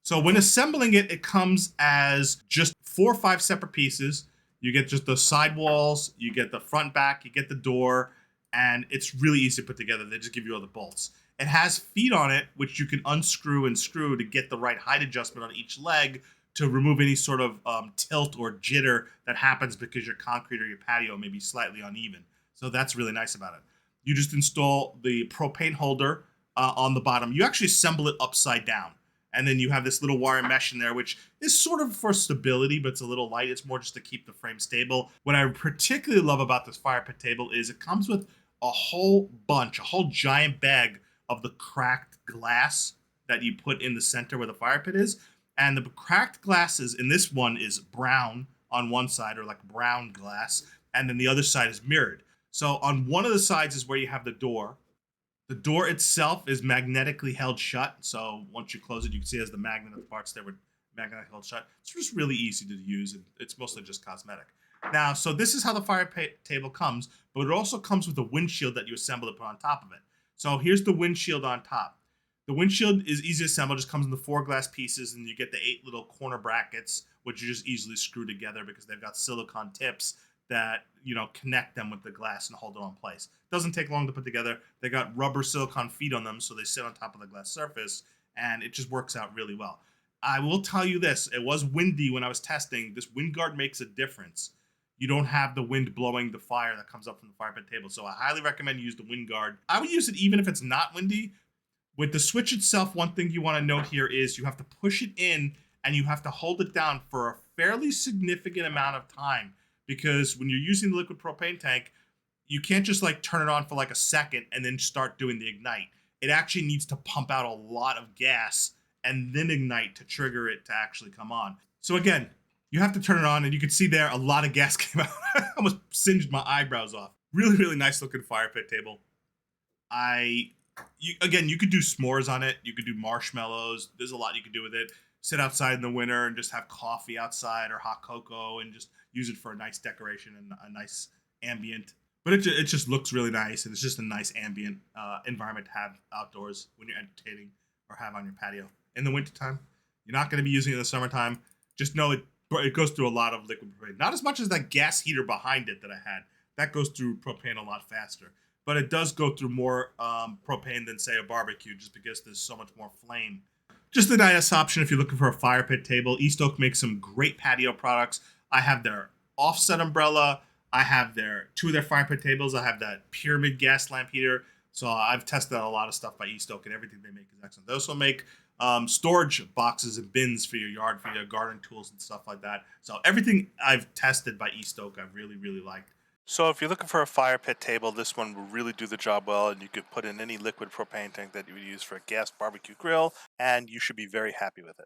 So when assembling it, it comes as just 4 or 5 separate pieces. You get just the sidewalls, you get the front, back, you get the door, and it's really easy to put together. They just give you all the bolts. It has feet on it, which you can unscrew and screw to get the right height adjustment on each leg to remove any sort of tilt or jitter that happens because your concrete or your patio may be slightly uneven. So that's really nice about it. You just install the propane holder on the bottom. You actually assemble it upside down. And then you have this little wire mesh in there, which is sort of for stability, but it's a little light. It's more just to keep the frame stable. What I particularly love about this fire pit table is it comes with a whole giant bag of the cracked glass that you put in the center where the fire pit is. And the cracked glasses in this one is brown on one side, or like brown glass, and then the other side is mirrored. So on one of the sides is where you have the door. The door itself is magnetically held shut. So once you close it, you can see it has the magnet at the parts there with magnetically held shut. It's just really easy to use, and it's mostly just cosmetic. Now, so this is how the fire table comes, but it also comes with a windshield that you assemble to put on top of it. So here's the windshield on top. The windshield is easy to assemble, just comes in the 4 glass pieces, and you get the 8 little corner brackets, which you just easily screw together because they've got silicone tips that connect them with the glass and hold it on place. Doesn't take long to put together. They got rubber silicone feet on them, so they sit on top of the glass surface, and it just works out really well. I will tell you this: it was windy when I was testing. This wind guard makes a difference. You don't have the wind blowing the fire that comes up from the fire pit table, so I highly recommend you use the wind guard. I would use it even if it's not windy. With the switch itself, one thing you want to note here is you have to push it in and you have to hold it down for a fairly significant amount of time, because when you're using the liquid propane tank, you can't just like turn it on for like a second and then start doing the ignite. It actually needs to pump out a lot of gas and then ignite to trigger it to actually come on. So again, you have to turn it on, and you can see there a lot of gas came out. I almost singed my eyebrows off. Really, really nice looking fire pit table. You could do s'mores on it. You could do marshmallows. There's a lot you could do with it. Sit outside in the winter and just have coffee outside or hot cocoa and just use it for a nice decoration and a nice ambient. But it just looks really nice, and it's just a nice ambient environment to have outdoors when you're entertaining or have on your patio. In the wintertime, you're not going to be using it in the summertime. Just know it goes through a lot of liquid propane. Not as much as that gas heater behind it that I had. That goes through propane a lot faster. But it does go through more propane than, say, a barbecue, just because there's so much more flame. Just a nice option if you're looking for a fire pit table. East Oak makes some great patio products. I have their offset umbrella. I have two of their fire pit tables. I have that pyramid gas lamp heater. So I've tested a lot of stuff by East Oak, and everything they make is excellent. They also make storage boxes and bins for your yard, for your garden tools and stuff like that. So everything I've tested by East Oak, I've really, really liked. So if you're looking for a fire pit table, this one will really do the job well, and you could put in any liquid propane tank that you would use for a gas barbecue grill, and you should be very happy with it.